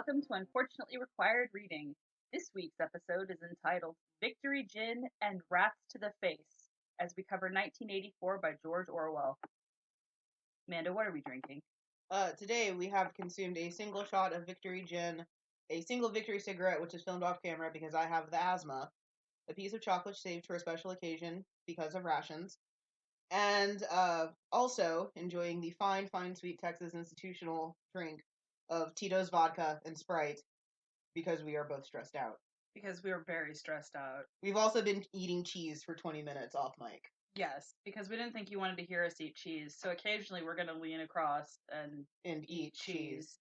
welcome to Unfortunately Required Reading. This week's episode is entitled Victory Gin and Rats to the Face, as we cover 1984 by George Orwell. Amanda, what are we drinking? Today we have consumed a single shot of Victory Gin, a single Victory cigarette, which is filmed off camera because I have the asthma, a piece of chocolate saved for a special occasion because of rations, and also enjoying the fine, sweet Texas institutional drink of Tito's vodka and Sprite because we are both stressed out. Because we are very stressed out. We've also been eating cheese for 20 minutes off mic. Yes, because we didn't think you wanted to hear us eat cheese, so occasionally we're going to lean across and eat cheese.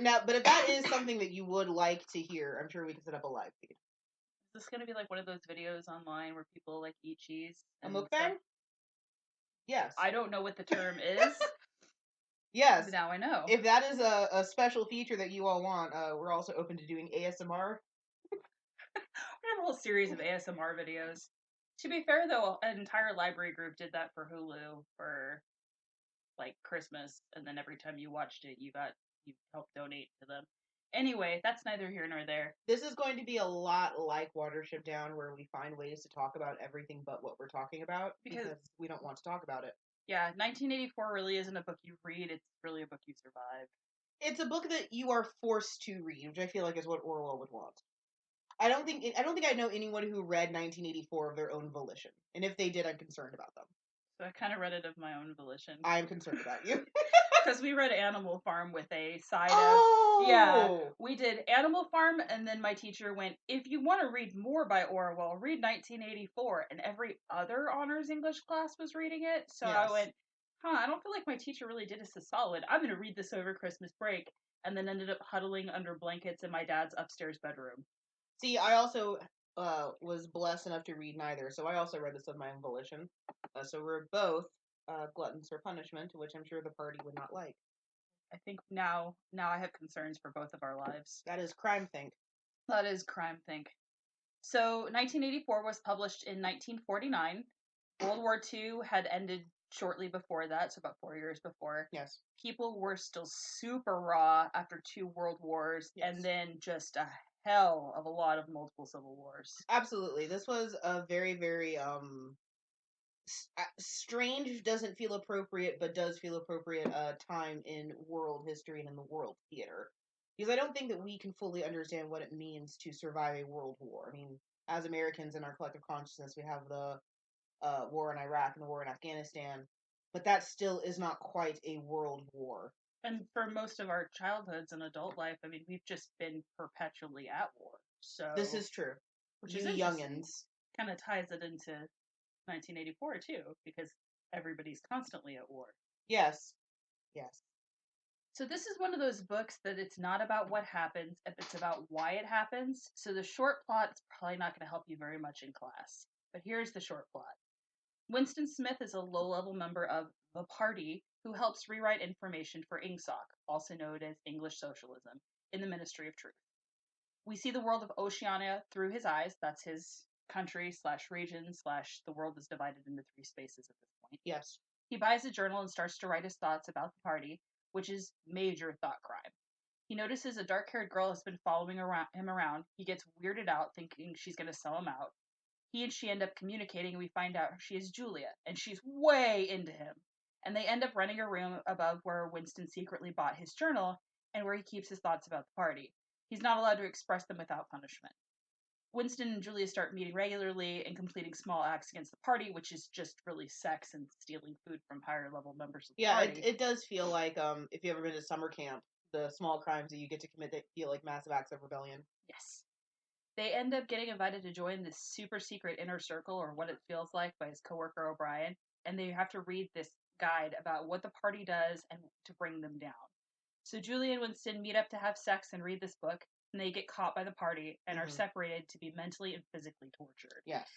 Now, but if that is something that you would like to hear, I'm sure we can set up a live feed. Is this going to be like one of those videos online where people like eat cheese? A mukbang? Yes. I don't know what the term is. Yes. Now I know. If that is a special feature that you all want, we're also open to doing ASMR. We have a whole series of ASMR videos. To be fair, though, an entire library group did that for Hulu for like Christmas, and then every time you watched it, you helped donate to them. Anyway, that's neither here nor there. This is going to be a lot like Watership Down, where we find ways to talk about everything but what we're talking about because we don't want to talk about it. Yeah, 1984 really isn't a book you read; it's really a book you survive. It's a book that you are forced to read, which I feel like is what Orwell would want. I don't think I know anyone who read 1984 of their own volition, and if they did, I'm concerned about them. So I kind of read it of my own volition. I'm concerned about you. Because we read Animal Farm with a side of... Yeah, we did Animal Farm, and then my teacher went, if you want to read more by Orwell, read 1984, and every other honors English class was reading it, so yes. I went, I don't feel like my teacher really did us a solid. I'm going to read this over Christmas break, and then ended up huddling under blankets in my dad's upstairs bedroom. See, I also was blessed enough to read neither, so I also read this of my own volition. So we're both gluttons for punishment, which I'm sure the party would not like. I think now I have concerns for both of our lives. That is crime think. That is crime think. So 1984 was published in 1949. World War II had ended shortly before that, so about 4 years before. Yes. People were still super raw after 2 world wars, yes. And then just a hell of a lot of multiple civil wars. Absolutely. This was a very, very strange, doesn't feel appropriate, but does feel appropriate time in world history and in the world theater. Because I don't think that we can fully understand what it means to survive a world war. I mean, as Americans in our collective consciousness, we have the war in Iraq and the war in Afghanistan, but that still is not quite a world war. And for most of our childhoods and adult life, I mean, we've just been perpetually at war. So this is true. Which is youngins. Kind of ties it into 1984 too, because everybody's constantly at war. Yes. Yes. So this is one of those books that it's not about what happens, if it's about why it happens. So the short plot is probably not going to help you very much in class. But here's the short plot. Winston Smith is a low-level member of the party who helps rewrite information for INGSOC, also known as English Socialism, in the Ministry of Truth. We see the world of Oceania through his eyes. That's his country / region / the world is divided into 3 spaces at this point. Yes. He buys a journal and starts to write his thoughts about the party, which is major thought crime. He notices a dark-haired girl has been following him around. He gets weirded out, thinking she's going to sell him out. He and she end up communicating, and we find out she is Julia, and she's way into him. And they end up renting a room above where Winston secretly bought his journal, and where he keeps his thoughts about the party. He's not allowed to express them without punishment. Winston and Julia start meeting regularly and completing small acts against the party, which is just really sex and stealing food from higher level members of the party. Yeah, it does feel like, if you've ever been to summer camp, the small crimes that you get to commit that feel like massive acts of rebellion. Yes. They end up getting invited to join this super secret inner circle, or what it feels like, by his coworker O'Brien, and they have to read this guide about what the party does and to bring them down. So Julia and Winston meet up to have sex and read this book, and they get caught by the party and are separated to be mentally and physically tortured. Yes.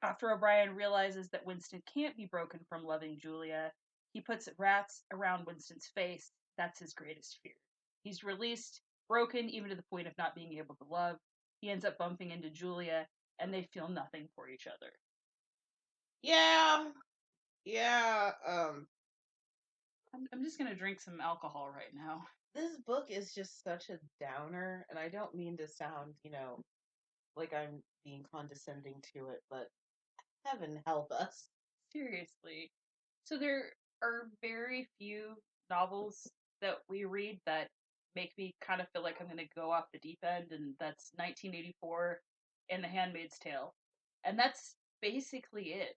After O'Brien realizes that Winston can't be broken from loving Julia, he puts rats around Winston's face. That's his greatest fear. He's released, broken even to the point of not being able to love. He ends up bumping into Julia, and they feel nothing for each other. Yeah. I'm just gonna drink some alcohol right now. This book is just such a downer, and I don't mean to sound, like I'm being condescending to it, but heaven help us. Seriously. So there are very few novels that we read that make me kind of feel like I'm going to go off the deep end, and that's 1984 and The Handmaid's Tale. And that's basically it.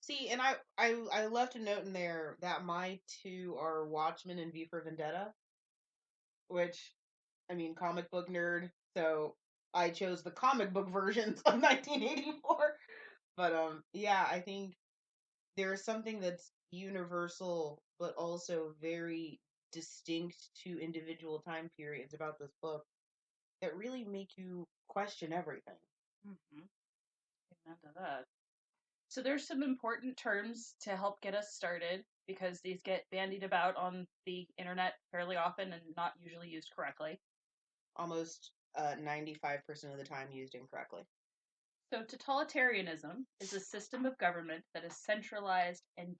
See, and I left a note in there that my two are Watchmen and V for Vendetta, which, I mean, comic book nerd, so I chose the comic book versions of 1984. But yeah, I think there's something that's universal but also very distinct to individual time periods about this book that really make you question everything. Mm-hmm. Amen to that. So there's some important terms to help get us started because these get bandied about on the internet fairly often and not usually used correctly. Almost 95% of the time used incorrectly. So totalitarianism is a system of government that is centralized and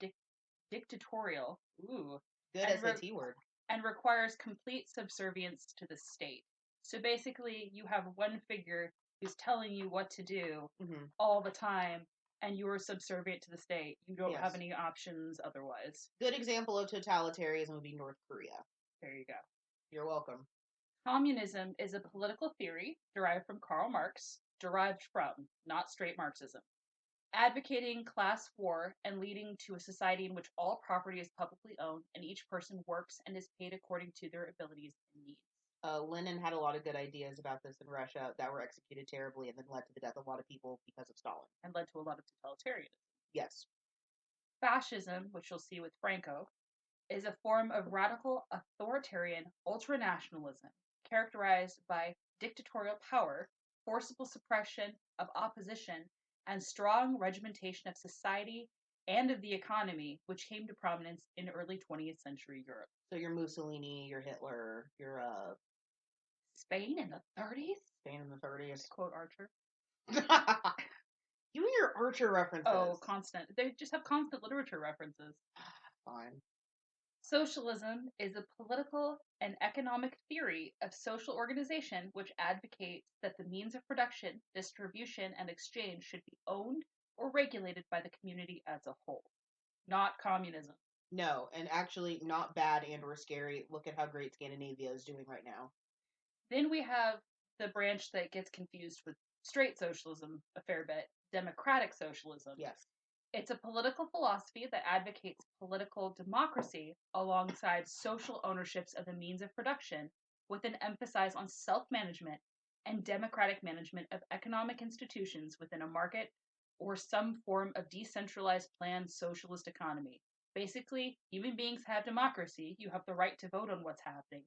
dictatorial. Ooh, Good and SAT word. and requires complete subservience to the state. So basically, you have one figure who's telling you what to do Mm-hmm. all the time, and you're subservient to the state. You don't have Yes. any options otherwise. Good example of totalitarianism would be North Korea. There you go. You're welcome. Communism is a political theory derived from Karl Marx, derived from, not straight Marxism, advocating class war and leading to a society in which all property is publicly owned and each person works and is paid according to their abilities and needs. Lenin had a lot of good ideas about this in Russia that were executed terribly and then led to the death of a lot of people because of Stalin. And led to a lot of totalitarianism. Yes. Fascism, which you'll see with Franco, is a form of radical authoritarian ultranationalism characterized by dictatorial power, forcible suppression of opposition, and strong regimentation of society and of the economy, which came to prominence in early 20th century Europe. So you're Mussolini, you're Hitler, you're Spain in the 30s? Spain in the 30s. Quote Archer. You and your Archer references. Oh, constant. They just have constant literature references. Fine. Socialism is a political and economic theory of social organization which advocates that the means of production, distribution, and exchange should be owned or regulated by the community as a whole. Not communism. No, and actually not bad and or scary. Look at how great Scandinavia is doing right now. Then we have the branch that gets confused with straight socialism a fair bit, democratic socialism. Yes. It's a political philosophy that advocates political democracy alongside social ownerships of the means of production, with an emphasis on self management and democratic management of economic institutions within a market or some form of decentralized planned socialist economy. Basically, human beings have democracy, you have the right to vote on what's happening,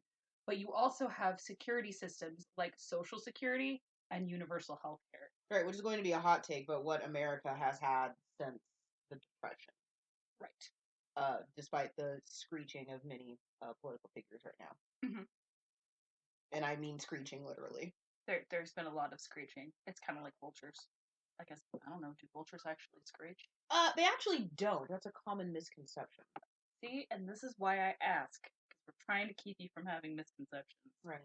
but you also have security systems like social security and universal health care. Right, which is going to be a hot take, but what America has had since the Depression. Right. Despite the screeching of many political figures right now. Mm-hmm. And I mean screeching literally. There's been a lot of screeching. It's kind of like vultures. I guess, I don't know, do vultures actually screech? They actually don't. That's a common misconception. See, and this is why I ask, because we're trying to keep you from having misconceptions. Right.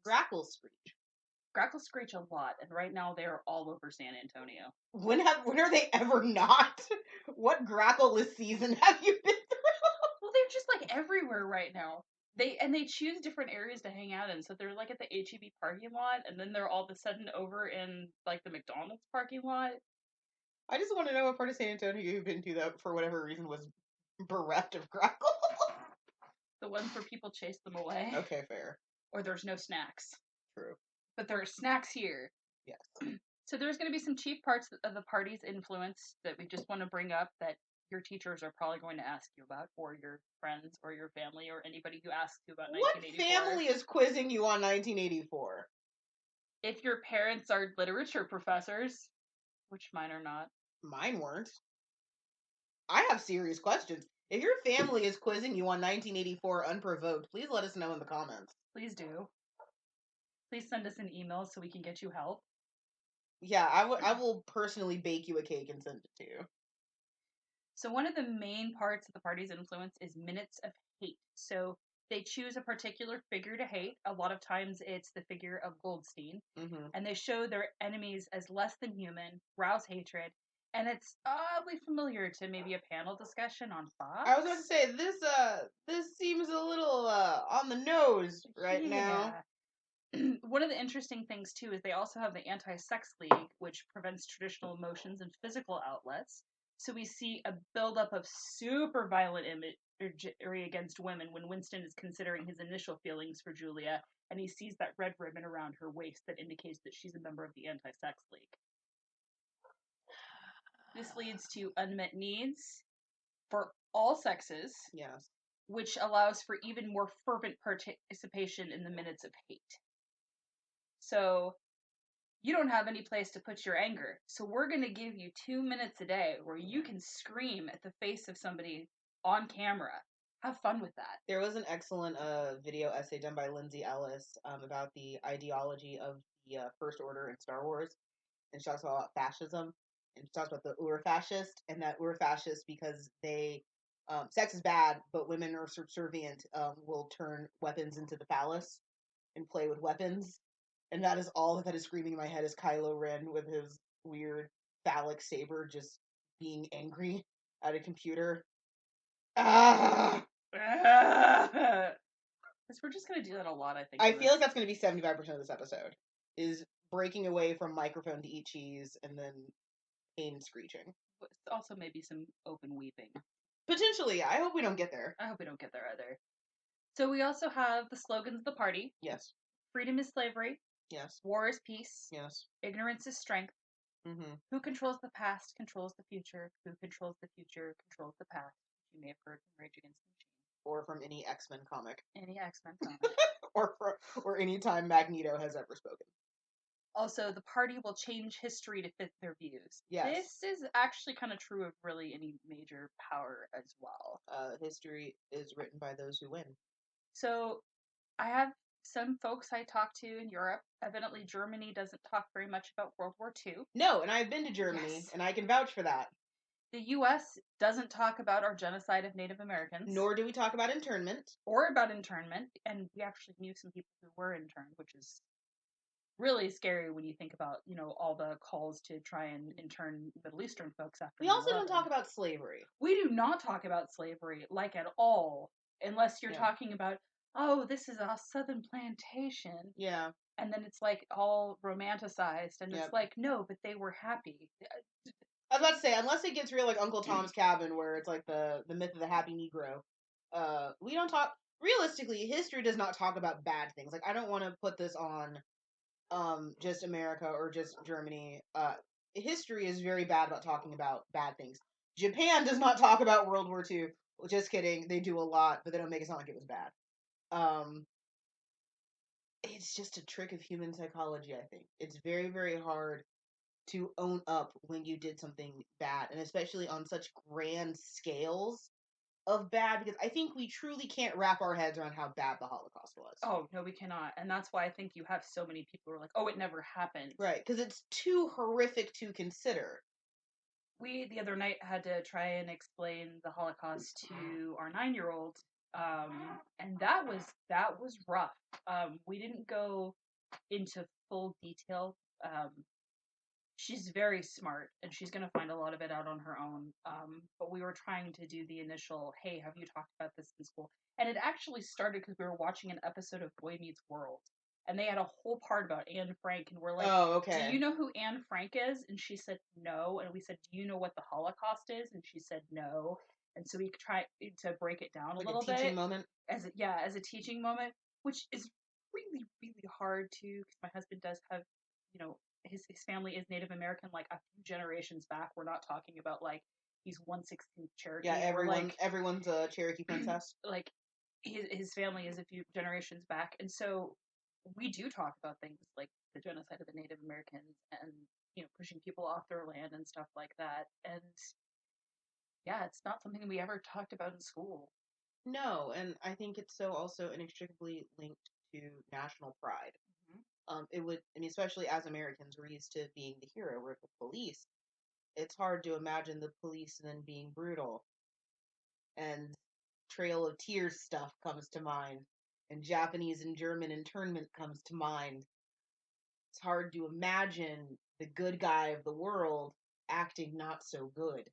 Grackles screech. Grackles screech a lot, and right now they are all over San Antonio. When are they ever not? What grackleless season have you been through? Well, they're just like everywhere right now. They choose different areas to hang out in. So they're like at the HEB parking lot, and then they're all of a sudden over in like the McDonald's parking lot. I just want to know what part of San Antonio you've been to that, for whatever reason, was bereft of grackle. The ones where people chase them away. Okay, fair. Or there's no snacks. True. But there are snacks here. Yes. So there's going to be some chief parts of the party's influence that we just want to bring up that your teachers are probably going to ask you about, or your friends, or your family, or anybody who asks you about What 1984. family is quizzing you on 1984? If your parents are literature professors, which mine are not. Mine weren't. I have serious questions. If your family is quizzing you on 1984 unprovoked, please let us know in the comments. Please do. Please send us an email so we can get you help. Yeah, I will personally bake you a cake and send it to you. So one of the main parts of the party's influence is minutes of hate. So They choose a particular figure to hate. A lot of times it's the figure of Goldstein. Mm-hmm. And they show their enemies as less than human, rouse hatred, and it's oddly familiar to maybe a panel discussion on Fox. I was about to say this seems a little on the nose right now. One of the interesting things too is they also have the Anti-Sex League, which prevents traditional emotions and physical outlets. So we see a buildup of super violent imagery against women when Winston is considering his initial feelings for Julia, and he sees that red ribbon around her waist that indicates that she's a member of the Anti-Sex League. This leads to unmet needs for all sexes. Yes. Which allows for even more fervent participation in the minutes of hate. So you don't have any place to put your anger. So we're going to give you 2 minutes a day where you can scream at the face of somebody on camera. Have fun with that. There was an excellent video essay done by Lindsay Ellis about the ideology of the First Order in Star Wars. And she talks about fascism. And she talks about the Ur-fascist, and that Ur-fascist because they sex is bad, but women are subservient, will turn weapons into the phallus and play with weapons. And that is all that is screaming in my head is Kylo Ren with his weird phallic saber just being angry at a computer. Ah! Because we're just going to do that a lot, I think. I feel like that's going to be 75% of this episode, is breaking away from microphone to eat cheese and then pain screeching. Also maybe some open weeping. Potentially, I hope we don't get there. I hope we don't get there either. So we also have the slogans of the party. Yes. Freedom is slavery. Yes. War is peace. Yes. Ignorance is strength. Mm-hmm. Who controls the past controls the future. Who controls the future controls the past. You may have heard from Rage Against the Machine. Or from any X-Men comic. Any X-Men comic. or any time Magneto has ever spoken. Also, the party will change history to fit their views. Yes. This is actually kind of true of really any major power as well. History is written by those who win. So, I have some folks I talk to in Europe. Evidently, Germany doesn't talk very much about World War II. No, and I've been to Germany, and I can vouch for that. The U.S. doesn't talk about our genocide of Native Americans. Nor do we talk about internment. Or about internment, and we actually knew some people who were interned, which is really scary when you think about, all the calls to try and intern Middle Eastern folks after. We also don't talk about slavery. We do not talk about slavery, like at all, unless you're talking about, oh, this is a southern plantation. Yeah. And then it's like all romanticized, and it's like, no, but they were happy. I was about to say, unless it gets real like Uncle Tom's Cabin, where it's like the myth of the happy Negro, we don't talk. Realistically, history does not talk about bad things. Like, I don't want to put this on just America or just Germany. History is very bad about talking about bad things. Japan does not talk about World War II. Well, just kidding. They do a lot, but they don't make it sound like it was bad. It's just a trick of human psychology, I think. It's very, very hard to own up when you did something bad, and especially on such grand scales of bad, because I think we truly can't wrap our heads around how bad the Holocaust was. Oh, no, we cannot. And that's why I think you have so many people who are like, oh, it never happened. Right, because it's too horrific to consider. We, the other night, had to try and explain the Holocaust to our 9-year-old, and that was rough. We didn't go into full detail. She's very smart, and she's going to find a lot of it out on her own. But we were trying to do the initial, hey, have you talked about this in school? And it actually started because we were watching an episode of Boy Meets World, and they had a whole part about Anne Frank, and we're like, oh, okay. Do you know who Anne Frank is? And she said no. And we said, do you know what the Holocaust is? And she said no. And so we tried to break it down like a little bit. Teaching moment? As a teaching moment, which is really, really hard to, because my husband does have, his family is Native American, like a few generations back. We're not talking about like he's 1/16 Cherokee. Yeah, everyone's a Cherokee princess. Like his family is a few generations back, and so we do talk about things like the genocide of the Native Americans and pushing people off their land and stuff like that. And yeah, it's not something we ever talked about in school. No, and I think it's so also inextricably linked to national pride. It would, I mean, especially as Americans, we're used to being the hero, we're the police. It's hard to imagine the police then being brutal. And Trail of Tears stuff comes to mind, and Japanese and German internment comes to mind. It's hard to imagine the good guy of the world acting not so good.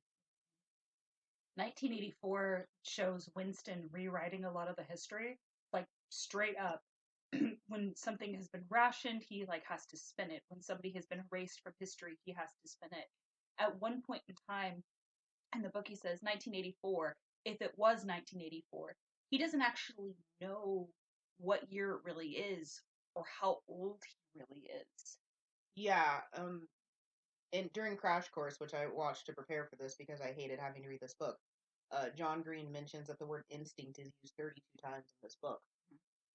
1984 shows Winston rewriting a lot of the history, like straight up. When something has been rationed, he like has to spin it. When somebody has been erased from history, he has to spin it. At one point in time in the book, he says 1984. If it was 1984, he doesn't actually know what year it really is or how old he really is. Yeah, and during Crash Course, which I watched to prepare for this because I hated having to read this book, John Green mentions that the word instinct is used 32 times in this book.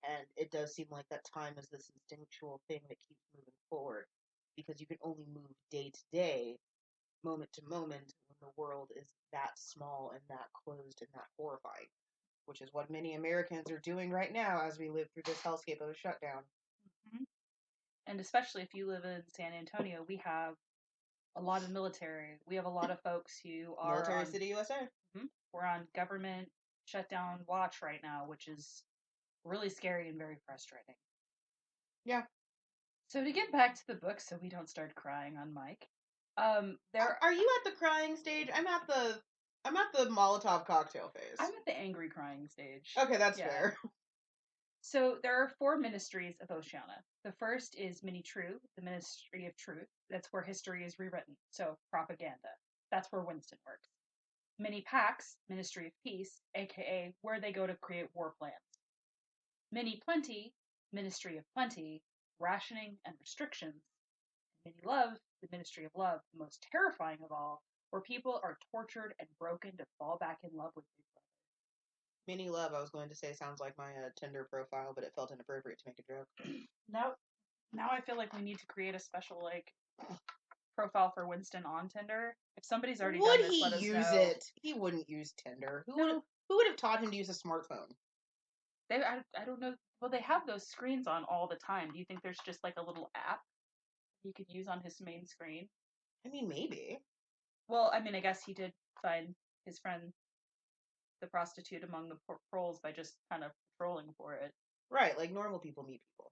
And it does seem like that time is this instinctual thing that keeps moving forward because you can only move day to day, moment to moment, when the world is that small and that closed and that horrifying, which is what many Americans are doing right now as we live through this hellscape of a shutdown. Mm-hmm. And especially if you live in San Antonio, we have a lot of military. We have a lot of folks who are Military on City, USA. we're on government shutdown watch right now, which is really scary and very frustrating. Yeah. So to get back to the book, so we don't start crying on Mike, Are you at the crying stage? I'm at the Molotov cocktail phase. I'm at the angry crying stage. Okay, that's fair. So there are 4 ministries of Oceania. The first is Mini True, the Ministry of Truth. That's where history is rewritten. So propaganda. That's where Winston works. Mini Pax, Ministry of Peace, aka where they go to create war plans. Mini Plenty, Ministry of Plenty, rationing and restrictions. Mini Love, the Ministry of Love, the most terrifying of all, where people are tortured and broken to fall back in love with Big Brother. Mini Love, I was going to say, sounds like my Tinder profile, but it felt inappropriate to make a joke. Now I feel like we need to create a special like profile for Winston on Tinder. If somebody's already Would done this, he let us use know. it? He wouldn't use Tinder. Who would have taught him to use a smartphone? I don't know. Well, they have those screens on all the time. Do you think there's just like a little app you could use on his main screen? I mean, maybe. Well, I mean, I guess he did find his friend, the prostitute, among the trolls by just kind of trolling for it. Right, like normal people meet people.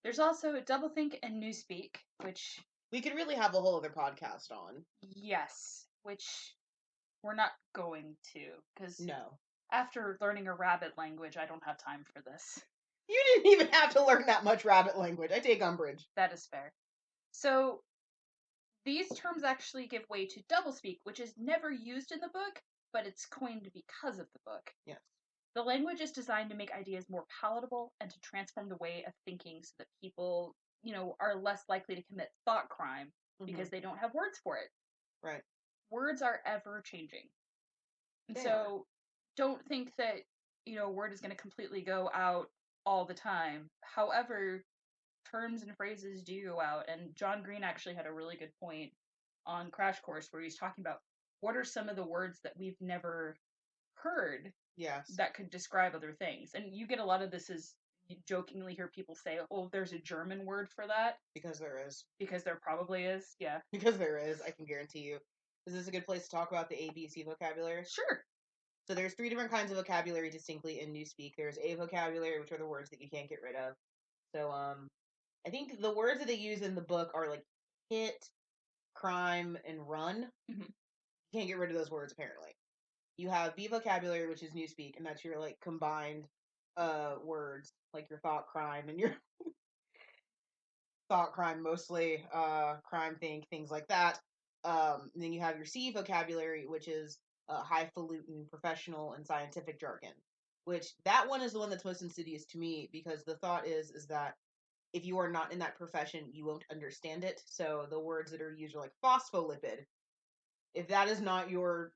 There's also Doublethink and Newspeak, which we could really have a whole other podcast on. Yes, which we're not going to, because no. After learning a rabbit language, I don't have time for this. You didn't even have to learn that much rabbit language. I take umbrage. That is fair. So, these terms actually give way to doublespeak, which is never used in the book, but it's coined because of the book. Yes. The language is designed to make ideas more palatable and to transform the way of thinking so that people, are less likely to commit thought crime because they don't have words for it. Right. Words are ever changing. And so don't think that, a word is going to completely go out all the time. However, terms and phrases do go out. And John Green actually had a really good point on Crash Course where he's talking about what are some of the words that we've never heard that could describe other things. And you get a lot of this as you jokingly hear people say, oh, there's a German word for that. Because there is. Because there probably is, yeah. Because there is, I can guarantee you. Is this a good place to talk about the ABC vocabulary? Sure. So there's 3 different kinds of vocabulary distinctly in Newspeak. There's A vocabulary, which are the words that you can't get rid of. So, I think the words that they use in the book are like hit, crime, and run. Mm-hmm. You can't get rid of those words, apparently. You have B vocabulary, which is Newspeak, and that's your like combined words, like your thought crime and your thought crime mostly, crime think, things like that. And then you have your C vocabulary, which is highfalutin, professional, and scientific jargon. Which that one is the one that's most insidious to me because the thought is that if you are not in that profession, you won't understand it. So the words that are used are like phospholipid. If that is not your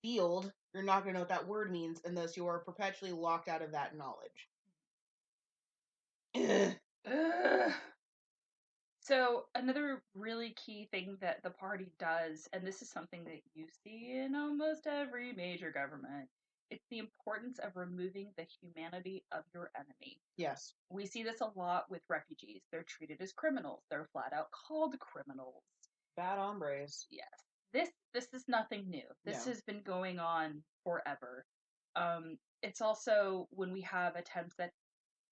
field, you're not going to know what that word means unless you are perpetually locked out of that knowledge. So another really key thing that the party does, and this is something that you see in almost every major government, it's the importance of removing the humanity of your enemy. Yes. We see this a lot with refugees. They're treated as criminals. They're flat out called criminals. Bad hombres. Yes. This is nothing new. This has been going on forever. It's also when we have attempts at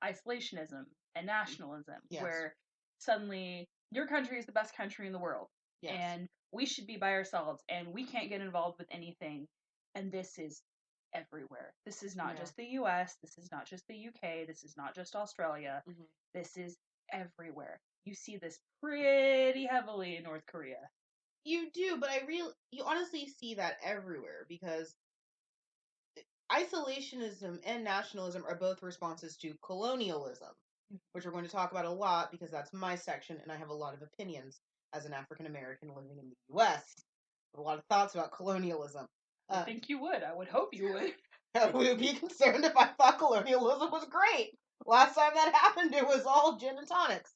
isolationism and nationalism, Yes. where suddenly your country is the best country in the world, Yes. and we should be by ourselves, and we can't get involved with anything. And this is everywhere. This is not just the US, this is not just the UK, this is not just Australia. Mm-hmm. This is everywhere. You see this pretty heavily in North Korea. You do, but you honestly see that everywhere because isolationism and nationalism are both responses to colonialism, which we're going to talk about a lot because that's my section and I have a lot of opinions as an African American living in the US. A lot of thoughts about colonialism. I think you would. I would hope you would. I would be concerned if I thought colonialism was great. Last time that happened, it was all gin and tonics.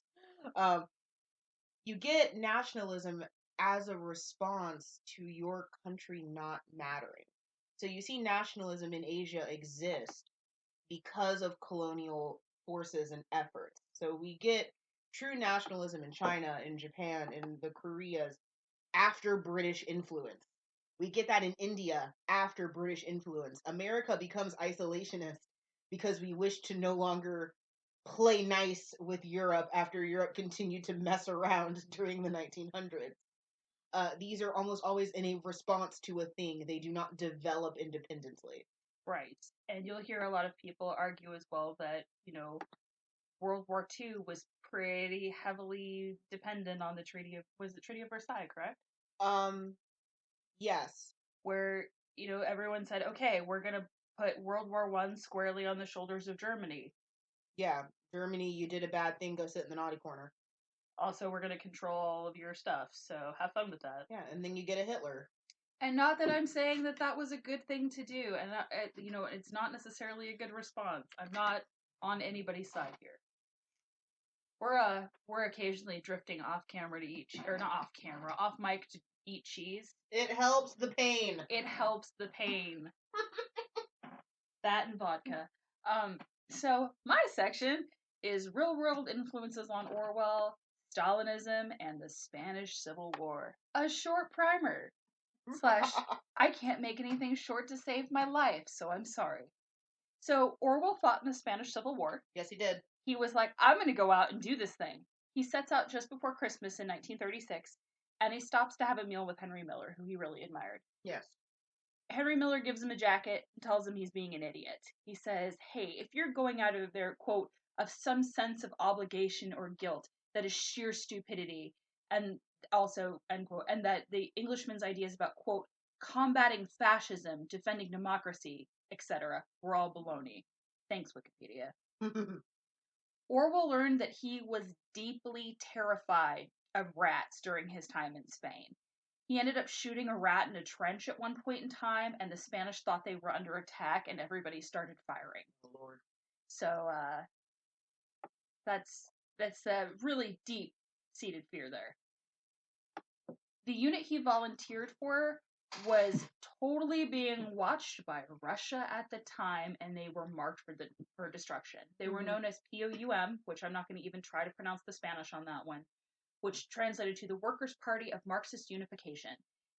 You get nationalism as a response to your country not mattering. So you see nationalism in Asia exist because of colonial forces and efforts. So we get true nationalism in China, in Japan, in the Koreas after British influence. We get that in India after British influence. America becomes isolationist because we wish to no longer play nice with Europe after Europe continued to mess around during the 1900s. These are almost always in a response to a thing. They do not develop independently. Right. And you'll hear a lot of people argue as well that, World War II was pretty heavily dependent on the Treaty of Versailles, correct? Yes. Where, everyone said, okay, we're going to put World War One squarely on the shoulders of Germany. Yeah. Germany, you did a bad thing, go sit in the naughty corner. Also, we're going to control all of your stuff, so have fun with that. Yeah, and then you get a Hitler. And not that I'm saying that that was a good thing to do, and it's not necessarily a good response. I'm not on anybody's side here. We're occasionally drifting off camera to eat, or not off camera, off mic to eat cheese. It helps the pain. It helps the pain. That and vodka. So my section is real world influences on Orwell, Stalinism, and the Spanish Civil War. A short primer. / I can't make anything short to save my life, so I'm sorry. So Orwell fought in the Spanish Civil War. Yes, he did. He was like, I'm going to go out and do this thing. He sets out just before Christmas in 1936, and he stops to have a meal with Henry Miller, who he really admired. Yes. Henry Miller gives him a jacket and tells him he's being an idiot. He says, hey, if you're going out of there, quote, of some sense of obligation or guilt, that is sheer stupidity, and also, end quote, and that the Englishman's ideas about, quote, combating fascism, defending democracy, etc., were all baloney. Thanks, Wikipedia. Orwell learned that he was deeply terrified of rats during his time in Spain. He ended up shooting a rat in a trench at one point in time, and the Spanish thought they were under attack, and everybody started firing. Oh, Lord. So that's a really deep-seated fear there. The unit he volunteered for was totally being watched by Russia at the time, and they were marked for destruction. They were known as POUM, which I'm not going to even try to pronounce the Spanish on that one, which translated to the Workers' Party of Marxist Unification.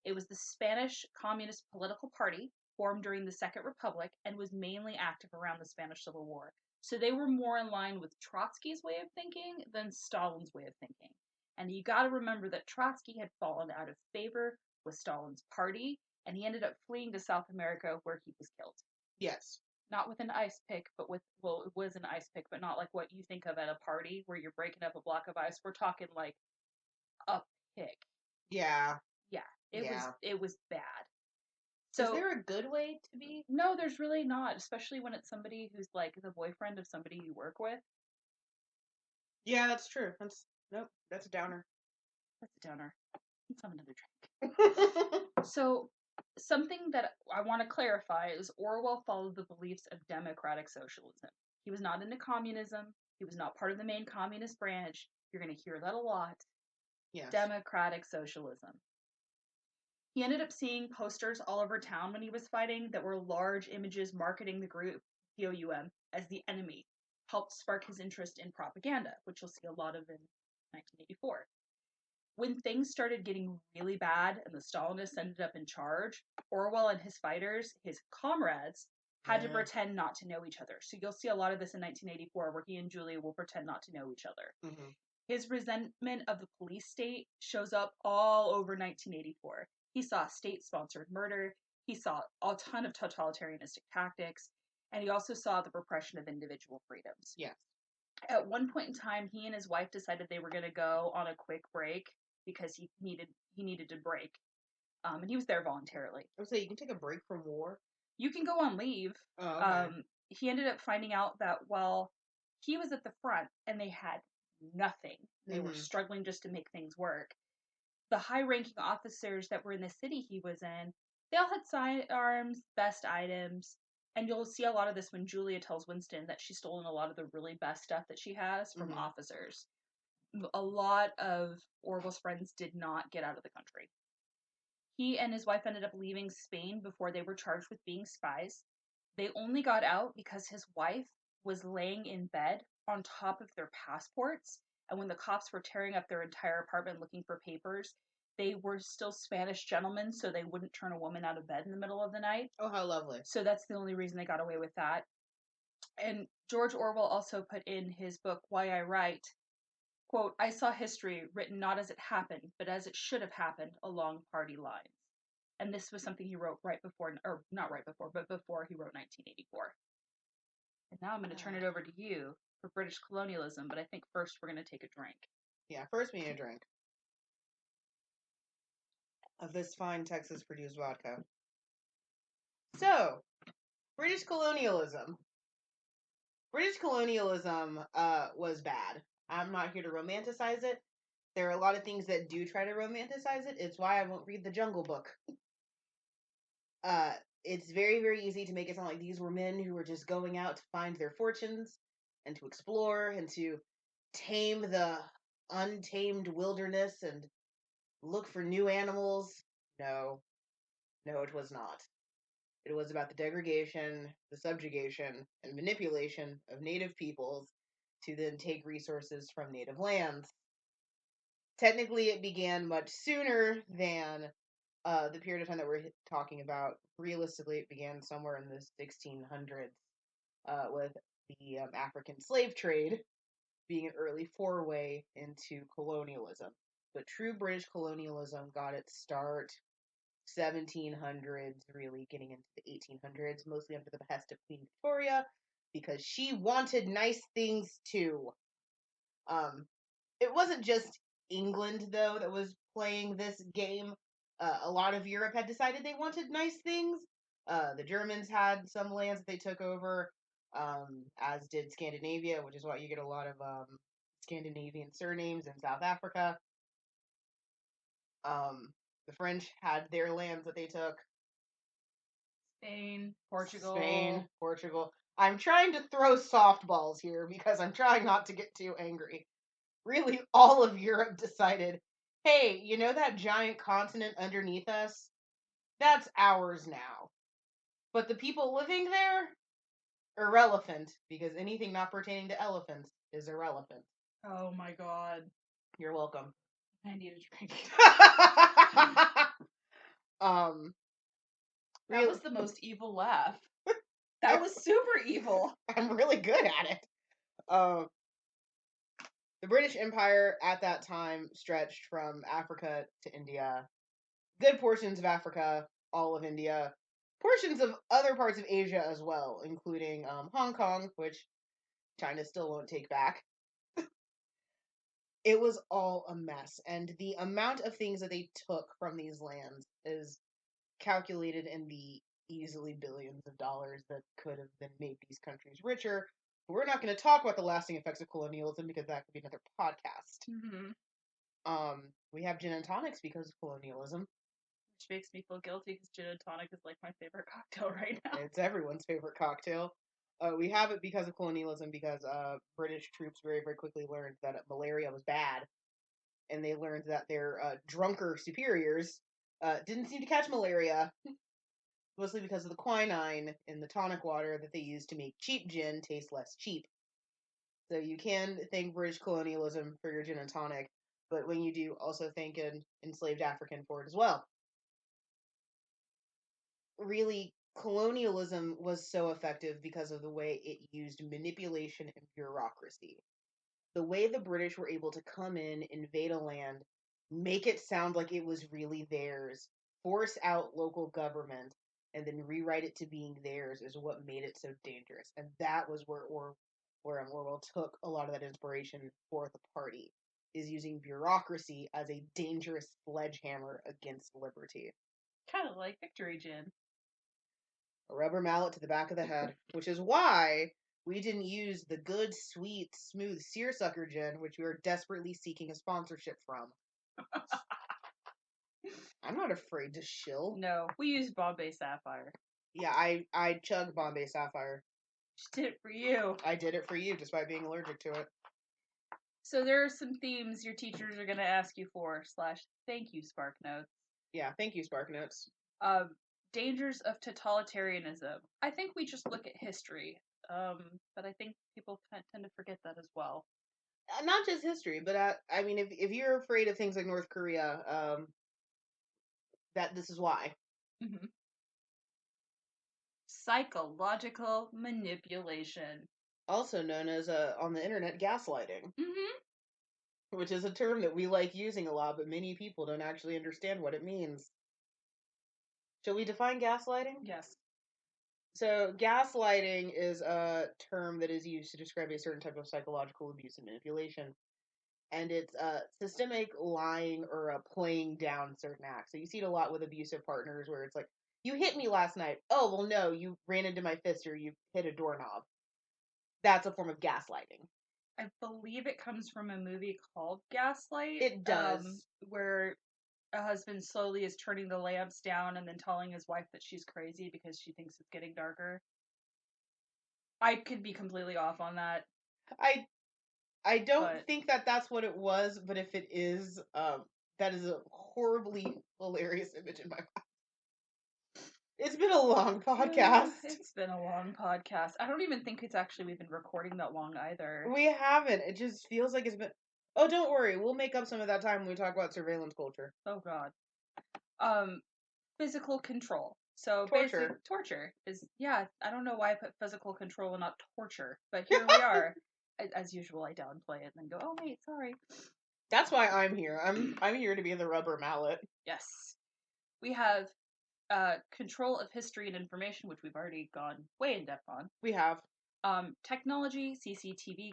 It was the Spanish Communist political party formed during the Second Republic and was mainly active around the Spanish Civil War. So they were more in line with Trotsky's way of thinking than Stalin's way of thinking. And you got to remember that Trotsky had fallen out of favor with Stalin's party, and he ended up fleeing to South America where he was killed. Yes. Not with an ice pick, but it was an ice pick, but not like what you think of at a party where you're breaking up a block of ice. We're talking like a pick. Yeah. Yeah. It was bad. So, is there a good way to be? No, there's really not, especially when it's somebody who's like the boyfriend of somebody you work with. Yeah, that's true. That's a downer. That's a downer. Let's have another drink. So, something that I want to clarify is Orwell followed the beliefs of democratic socialism. He was not into communism. He was not part of the main communist branch. You're going to hear that a lot. Yes. Democratic socialism. He ended up seeing posters all over town when he was fighting that were large images marketing the group, POUM, as the enemy. Helped spark his interest in propaganda, which you'll see a lot of in 1984. When things started getting really bad and the Stalinists ended up in charge, Orwell and his fighters, his comrades, had to Yeah. pretend not to know each other. So you'll see a lot of this in 1984 where he and Julia will pretend not to know each other. Mm-hmm. His resentment of the police state shows up all over 1984. He saw state-sponsored murder, he saw a ton of totalitarianistic tactics, and he also saw the repression of individual freedoms. Yes. At one point in time, he and his wife decided they were going to go on a quick break because he needed to break, and he was there voluntarily. I would say you can take a break from war. You can go on leave. Oh, okay. He ended up finding out that while he was at the front and they had nothing, they were struggling just to make things work. The high-ranking officers that were in the city he was in, they all had sidearms, best items, and you'll see a lot of this when Julia tells Winston that she's stolen a lot of the really best stuff that she has from officers. A lot of Orwell's friends did not get out of the country. He and his wife ended up leaving Spain before they were charged with being spies. They only got out because his wife was laying in bed on top of their passports, and when the cops were tearing up their entire apartment looking for papers, they were still Spanish gentlemen, so they wouldn't turn a woman out of bed in the middle of the night. Oh, how lovely. So that's the only reason they got away with that. And George Orwell also put in his book, Why I Write, quote, I saw history written not as it happened, but as it should have happened along party lines. And this was something he wrote right before, or not right before, but before he wrote 1984. And now I'm going to turn it over to you for British colonialism, but I think first we're going to take a drink. Yeah, first we need a drink of this fine Texas-produced vodka. So, British colonialism. British colonialism was bad. I'm not here to romanticize it. There are a lot of things that do try to romanticize it. It's why I won't read the Jungle Book. It's very, very easy to make it sound like these were men who were just going out to find their fortunes and to explore and to tame the untamed wilderness and look for new animals. No, it was not. It was about the degradation, the subjugation, and manipulation of native peoples to then take resources from native lands. Technically, it began much sooner than the period of time that we're talking about. Realistically, it began somewhere in the 1600s with the African slave trade being an early foray into colonialism. But true British colonialism got its start 1700s, really getting into the 1800s, mostly under the behest of Queen Victoria, because she wanted nice things too. It wasn't just England, though, that was playing this game. A lot of Europe had decided they wanted nice things. The Germans had some lands that they took over, as did Scandinavia, which is why you get a lot of Scandinavian surnames in South Africa. The French had their lands that they took. Spain, Portugal. Spain, Portugal. I'm trying to throw softballs here because I'm trying not to get too angry. Really, all of Europe decided, hey, you know that giant continent underneath us? That's ours now. But the people living there? Irrelevant, because anything not pertaining to elephants is irrelevant. Oh my god. You're welcome. I need a drink. That was the most evil laugh. That was super evil. I'm really good at it. The British Empire at that time stretched from Africa to India, good portions of Africa, all of India, portions of other parts of Asia as well, including Hong Kong, which China still won't take back. It was all a mess, and the amount of things that they took from these lands is calculated in the easily billions of dollars that could have been made these countries richer. We're not going to talk about the lasting effects of colonialism because that could be another podcast. We have gin and tonics because of colonialism. Which makes me feel guilty because gin and tonic is like my favorite cocktail right now. It's everyone's favorite cocktail. We have it because of colonialism, because British troops very, very quickly learned that malaria was bad, and they learned that their drunker superiors didn't seem to catch malaria, mostly because of the quinine in the tonic water that they used to make cheap gin taste less cheap. So you can thank British colonialism for your gin and tonic, but when you do, also thank an enslaved African for it as well. Really, colonialism was so effective because of the way it used manipulation and bureaucracy. The way the British were able to come in, invade a land, make it sound like it was really theirs, force out local government, and then rewrite it to being theirs is what made it so dangerous. And that was where Orwell took a lot of that inspiration for the party, is using bureaucracy as a dangerous sledgehammer against liberty. Kind of like Victory Gin. A rubber mallet to the back of the head, which is why we didn't use the good, sweet, smooth seersucker gin, which we were desperately seeking a sponsorship from. I'm not afraid to shill. No, we used Bombay Sapphire. Yeah, I chug Bombay Sapphire. Just did it for you. I did it for you, despite being allergic to it. So there are some themes your teachers are going to ask you for, / thank you, Spark Notes. Yeah, thank you, Spark Notes. Dangers of totalitarianism. I think we just look at history, but I think people tend to forget that as well. Not just history, but I mean, if you're afraid of things like North Korea, that this is why. Mm-hmm. Psychological manipulation, also known as on the internet gaslighting, which is a term that we like using a lot, but many people don't actually understand what it means. Shall we define gaslighting? Yes. So, gaslighting is a term that is used to describe a certain type of psychological abuse and manipulation. And it's systemic lying or playing down certain acts. So, you see it a lot with abusive partners where it's like, you hit me last night. Oh, well, no, you ran into my fist or you hit a doorknob. That's a form of gaslighting. I believe it comes from a movie called Gaslight. It does. Where a husband slowly is turning the lamps down and then telling his wife that she's crazy because she thinks it's getting darker. I could be completely off on that. I don't think that that's what it was, but if it is, that is a horribly hilarious image in my mind. It's been a long podcast. It's been a long podcast. I don't even think it's actually we've been recording that long either. We haven't. It just feels like it's been. Oh, don't worry. We'll make up some of that time when we talk about surveillance culture. Oh God. Physical control. So torture. Torture is, yeah, I don't know why I put physical control and not torture, but here we are. As usual, I downplay it and then go, oh wait, sorry. That's why I'm here. I'm here to be the rubber mallet. Yes. We have control of history and information, which we've already gone way in depth on. We have. Technology, CCTV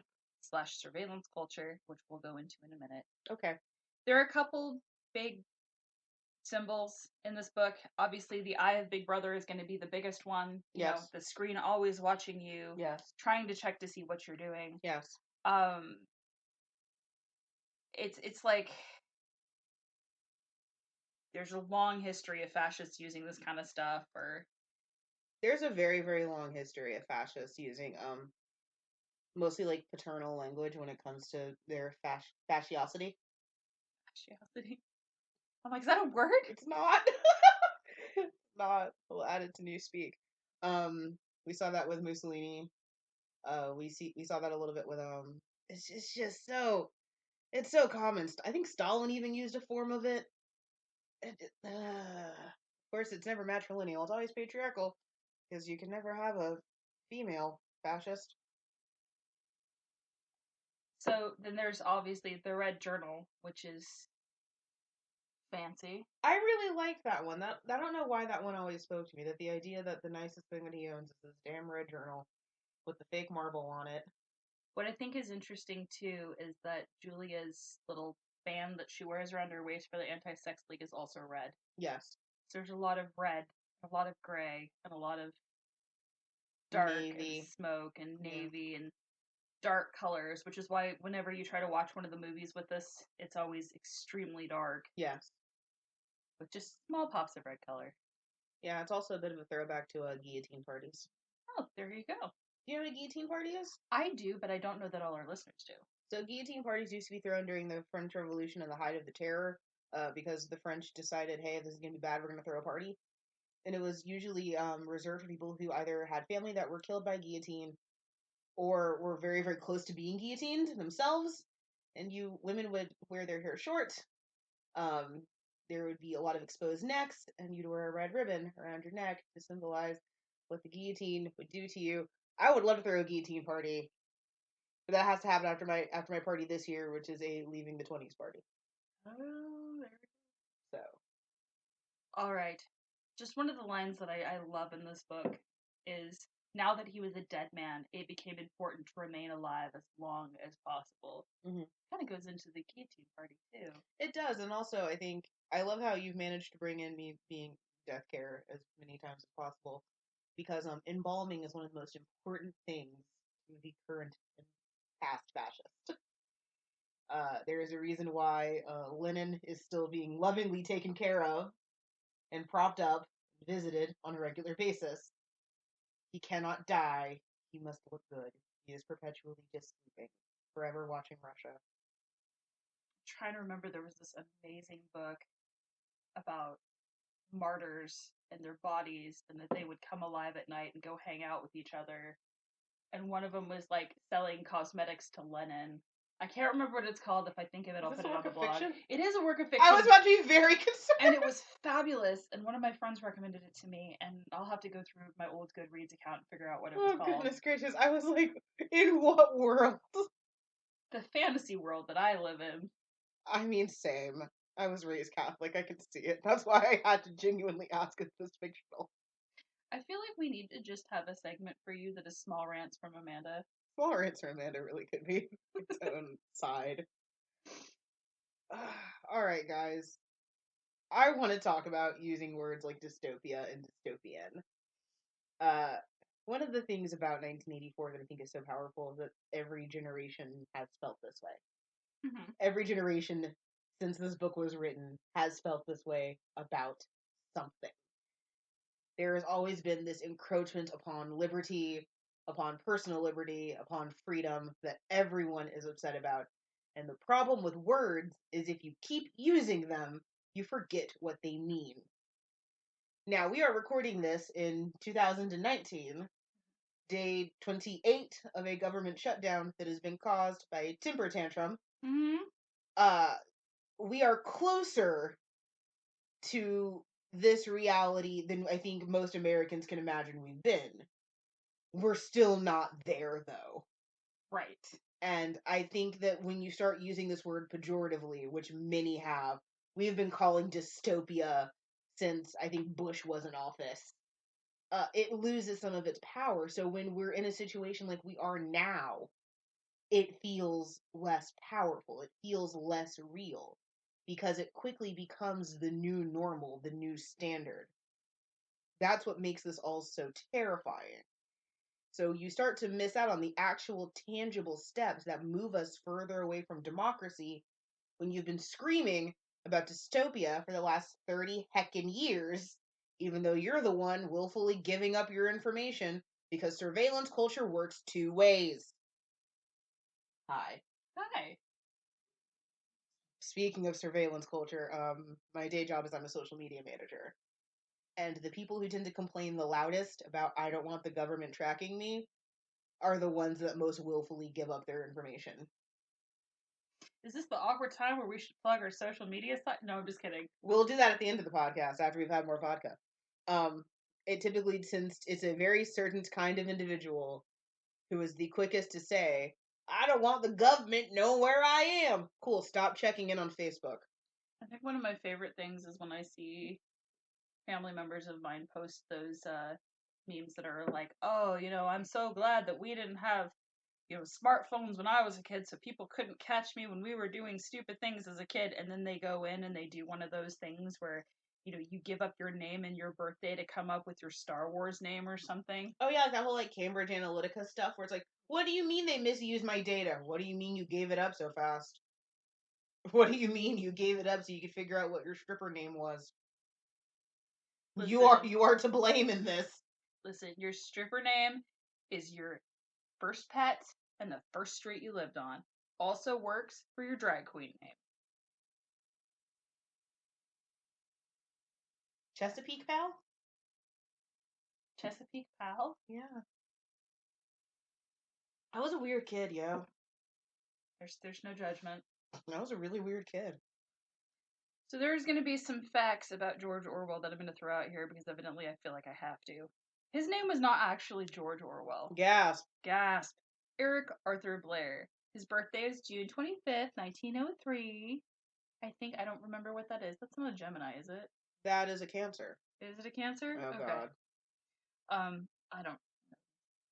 / surveillance culture, which we'll go into in a minute. Okay. There are a couple big symbols in this book. Obviously, the eye of Big Brother is going to be the biggest one. You know, the screen always watching you. Yes. Trying to check to see what you're doing. Yes. It's like there's a long history of fascists using this kind of stuff, or there's a very, very long history of fascists using mostly like paternal language when it comes to their fasciosity. Fasciosity. I'm like, is that a word? It's not. It's not. We'll add it to Newspeak. We saw that with Mussolini. We saw that a little bit with It's just so. It's so common. I think Stalin even used a form of it. Of course, it's never matrilineal. It's always patriarchal because you can never have a female fascist. So then there's obviously the Red Journal, which is fancy. I really like that one. I don't know why that one always spoke to me. That the idea that the nicest thing that he owns is this damn Red Journal with the fake marble on it. What I think is interesting too is that Julia's little band that she wears around her waist for the Anti-Sex League is also red. Yes. So there's a lot of red, a lot of gray, and a lot of dark navy. And smoke and navy and dark colors, which is why whenever you try to watch one of the movies with this, it's always extremely dark. Yes. With just small pops of red color. Yeah, it's also a bit of a throwback to guillotine parties. Oh, there you go. Do you know what a guillotine party is? I do, but I don't know that all our listeners do. So guillotine parties used to be thrown during the French Revolution and the height of the Terror, because the French decided, hey, this is going to be bad, we're going to throw a party. And it was usually reserved for people who either had family that were killed by guillotine or were very, very close to being guillotined themselves. And women would wear their hair short. there would be a lot of exposed necks, and you'd wear a red ribbon around your neck to symbolize what the guillotine would do to you. I would love to throw a guillotine party, but that has to happen after my party this year, which is a leaving the 20s party. Oh, So, all right. Just one of the lines that I love in this book is now that he was a dead man, it became important to remain alive as long as possible. mm-hmm. Kind of goes into the guillotine party too. It does, and also I think I love how you've managed to bring in me being death care as many times as possible, because embalming is one of the most important things to the current and past fascist. There is a reason why Lenin is still being lovingly taken care of and propped up, visited on a regular basis. He cannot die. He must look good. He is perpetually just sleeping, forever watching Russia. I'm trying to remember, there was this amazing book about martyrs and their bodies, and that they would come alive at night and go hang out with each other. And one of them was like selling cosmetics to Lenin. I can't remember what it's called. If I think of it, I'll put it on the blog. Fiction? It is a work of fiction. I was about to be very concerned. And it was fabulous. And one of my friends recommended it to me, and I'll have to go through my old Goodreads account and figure out what it was called. Oh, goodness gracious. I was like, in what world? The fantasy world that I live in. I mean, same. I was raised Catholic. I could see it. That's why I had to genuinely ask if this fictional. I feel like we need to just have a segment for you that is small rants from Amanda. Small rants from Amanda really could be its own side. All right, guys. I want to talk about using words like dystopia and dystopian. One of the things about 1984 that I think is so powerful is that every generation has felt this way. Mm-hmm. Every generation since this book was written has felt this way about something. There has always been this encroachment upon liberty, upon personal liberty, upon freedom that everyone is upset about. And the problem with words is if you keep using them, you forget what they mean. Now, we are recording this in 2019, day 28 of a government shutdown that has been caused by a temper tantrum. Mm-hmm. We are closer to this reality than I think most Americans can imagine we've been. We're still not there, though. Right. And I think that when you start using this word pejoratively, which many have, we've been calling dystopia since I think Bush was in office. It loses some of its power. So when we're in a situation like we are now, it feels less powerful. It feels less real because it quickly becomes the new normal, the new standard. That's what makes this all so terrifying. So you start to miss out on the actual tangible steps that move us further away from democracy when you've been screaming about dystopia for the last 30 heckin' years, even though you're the one willfully giving up your information because surveillance culture works two ways. Hi. Hi. Speaking of surveillance culture, my day job is I'm a social media manager. And the people who tend to complain the loudest about I don't want the government tracking me are the ones that most willfully give up their information. Is this the awkward time where we should plug our social media site? No, I'm just kidding. We'll do that at the end of the podcast after we've had more vodka. It typically, since it's a very certain kind of individual who is the quickest to say, I don't want the government knowing where I am. Cool, stop checking in on Facebook. I think one of my favorite things is when I see family members of mine post those memes that are like, oh, I'm so glad that we didn't have, smartphones when I was a kid so people couldn't catch me when we were doing stupid things as a kid. And then they go in and they do one of those things where, you give up your name and your birthday to come up with your Star Wars name or something. Oh, yeah, like that whole, Cambridge Analytica stuff where it's like, what do you mean they misused my data? What do you mean you gave it up so fast? What do you mean you gave it up so you could figure out what your stripper name was? Listen, You are to blame in this. Listen, your stripper name is your first pet and the first street you lived on. Also works for your drag queen name. Chesapeake Pal? Chesapeake Pal? Yeah. I was a weird kid, yo. There's no judgment. I was a really weird kid. So there's going to be some facts about George Orwell that I'm going to throw out here because evidently I feel like I have to. His name was not actually George Orwell. Gasp. Gasp. Eric Arthur Blair. His birthday is June 25th, 1903. I don't remember what that is. That's not a Gemini, is it? That is a Cancer. Is it a Cancer? Oh, okay. God. I don't.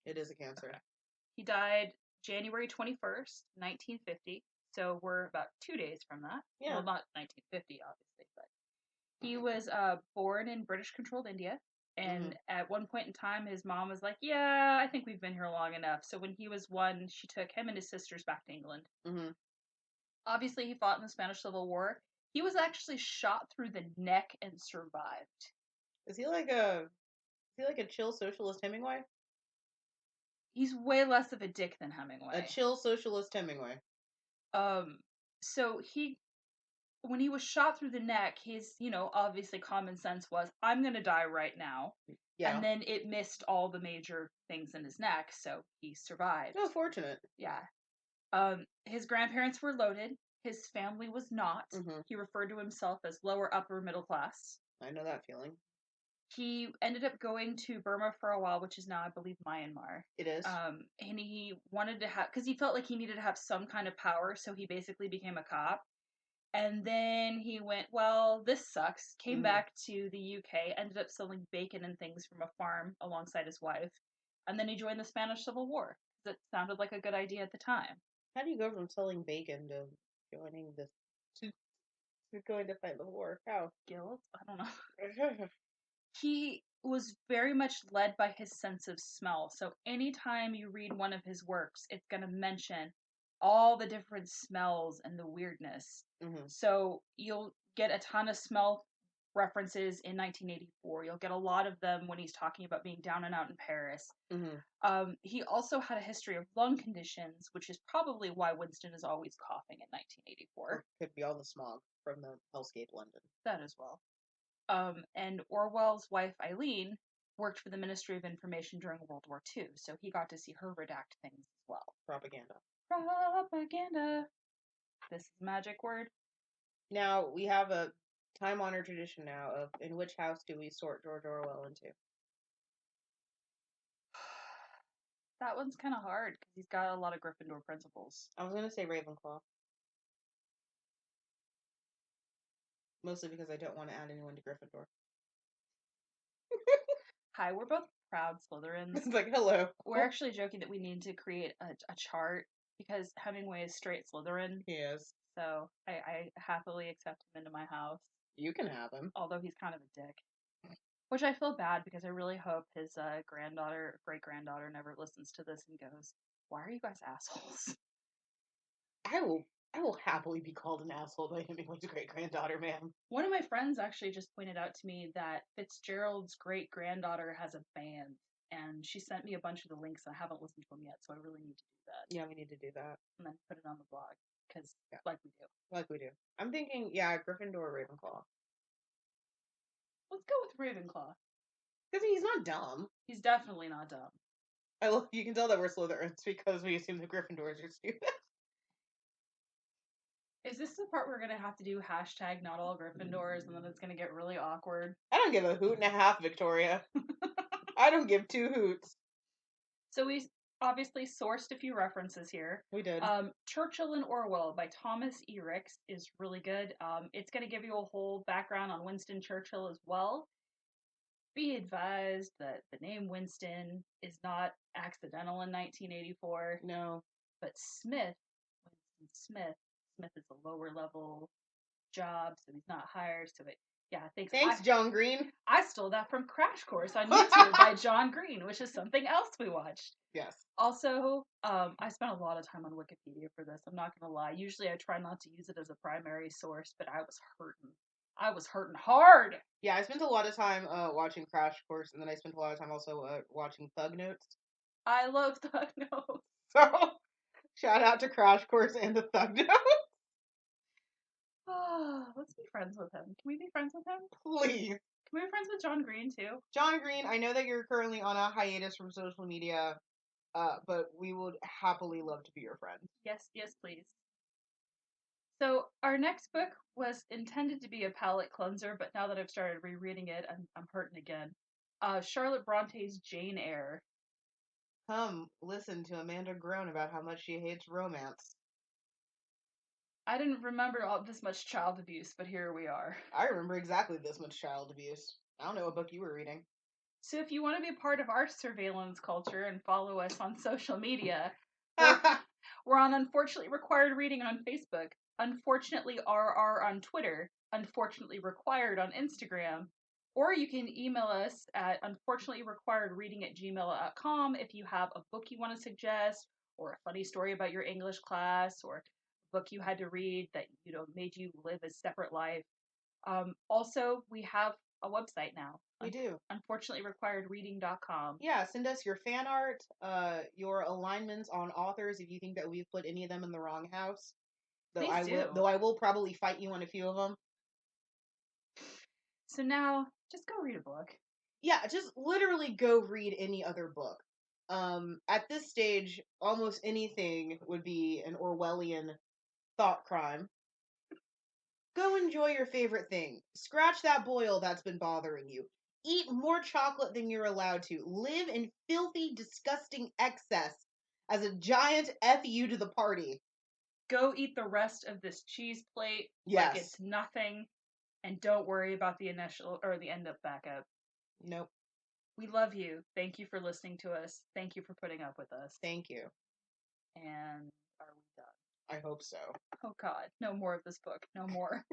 It is a Cancer. Okay. He died January 21st, 1950. So we're about 2 days from that. Yeah. Well, not 1950, obviously, but he was born in British-controlled India. And at one point in time, his mom was like, yeah, I think we've been here long enough. So when he was 1, she took him and his sisters back to England. Mm-hmm. Obviously, he fought in the Spanish Civil War. He was actually shot through the neck and survived. Is he like a chill socialist Hemingway? He's way less of a dick than Hemingway. A chill socialist Hemingway. So when he was shot through the neck, his, obviously common sense was, I'm gonna die right now. Yeah. And then it missed all the major things in his neck, so he survived. Oh, fortunate. Yeah. His grandparents were loaded. His family was not. Mm-hmm. He referred to himself as lower upper middle class. I know that feeling. He ended up going to Burma for a while, which is now, I believe, Myanmar. It is. And he wanted to have, because he felt like he needed to have some kind of power, so he basically became a cop. And then he went, well, this sucks. Came back to the UK, ended up selling bacon and things from a farm alongside his wife. And then he joined the Spanish Civil War. That sounded like a good idea at the time. How do you go from selling bacon to joining this to going to fight the war? How? Guilt? I don't know. He was very much led by his sense of smell. So anytime you read one of his works, it's going to mention all the different smells and the weirdness. Mm-hmm. So you'll get a ton of smell references in 1984. You'll get a lot of them when he's talking about being down and out in Paris. Mm-hmm. He also had a history of lung conditions, which is probably why Winston is always coughing in 1984. Or could be all the smog from the hellscape London. That as well. And Orwell's wife, Eileen, worked for the Ministry of Information during World War II, so he got to see her redact things as well. Propaganda. This is a magic word. Now, we have a time-honored tradition now of in which house do we sort George Orwell into? That one's kind of hard, because he's got a lot of Gryffindor principles. I was going to say Ravenclaw. Mostly because I don't want to add anyone to Gryffindor. Hi, we're both proud Slytherins. It's like, hello. We're actually joking that we need to create a chart, because Hemingway is straight Slytherin. He is. So I happily accept him into my house. You can have him. Although he's kind of a dick. Which I feel bad, because I really hope his great-granddaughter never listens to this and goes, why are you guys assholes? I will happily be called an asshole by Hemingway's great-granddaughter, ma'am. One of my friends actually just pointed out to me that Fitzgerald's great-granddaughter has a band, and she sent me a bunch of the links, and I haven't listened to them yet, so I really need to do that. Yeah, we need to do that. And then put it on the blog, because like we do. Like we do. I'm thinking, yeah, Gryffindor or Ravenclaw. Let's go with Ravenclaw. Because he's not dumb. He's definitely not dumb. You can tell that we're Slytherins because we assume the Gryffindors are stupid. Is this the part we're going to have to do hashtag not all Gryffindors, and then it's going to get really awkward? I don't give a hoot and a half, Victoria. I don't give 2 hoots. So we obviously sourced a few references here. We did. Churchill and Orwell by Thomas E. Ricks is really good. It's going to give you a whole background on Winston Churchill as well. Be advised that the name Winston is not accidental in 1984. No. But Winston Smith is a lower level job, so he's not hired. So Thanks, John Green. I stole that from Crash Course on YouTube by John Green, which is something else we watched. Yes. Also, I spent a lot of time on Wikipedia for this. I'm not gonna lie. Usually, I try not to use it as a primary source, but I was hurting. I was hurting hard. Yeah, I spent a lot of time watching Crash Course, and then I spent a lot of time also watching Thug Notes. I love Thug Notes. So, shout out to Crash Course and the Thug Notes. Let's be friends with him. Can we be friends with him? Please. Can we be friends with John Green, too? John Green, I know that you're currently on a hiatus from social media, but we would happily love to be your friend. Yes, please. So our next book was intended to be a palate cleanser, but now that I've started rereading it, I'm hurting again. Charlotte Bronte's Jane Eyre. Come listen to Amanda groan about how much she hates romance. I didn't remember all this much child abuse, but here we are. I remember exactly this much child abuse. I don't know what book you were reading. So if you want to be a part of our surveillance culture and follow us on social media, we're we're on Unfortunately Required Reading on Facebook, Unfortunately RR on Twitter, Unfortunately Required on Instagram, or you can email us at unfortunatelyrequiredreading@gmail.com if you have a book you want to suggest, or a funny story about your English class, or a book you had to read that made you live a separate life. Also, we have a website now, We do. unfortunatelyrequiredreading.com. Yeah, send us your fan art, your alignments on authors if you think that we've put any of them in the wrong house. Please do. Though I will probably fight you on a few of them. So now, just go read a book. Yeah, just literally go read any other book. At this stage, almost anything would be an Orwellian thought crime. Go enjoy your favorite thing. Scratch that boil that's been bothering you. Eat more chocolate than you're allowed to. Live in filthy, disgusting excess as a giant FU to the party. Go eat the rest of this cheese plate like Yes. it's nothing, and don't worry about the initial or the end of backup. Nope. We love you. Thank you for listening to us. Thank you for putting up with us. Thank you. And are we done? I hope so. Oh God, no more of this book. No more.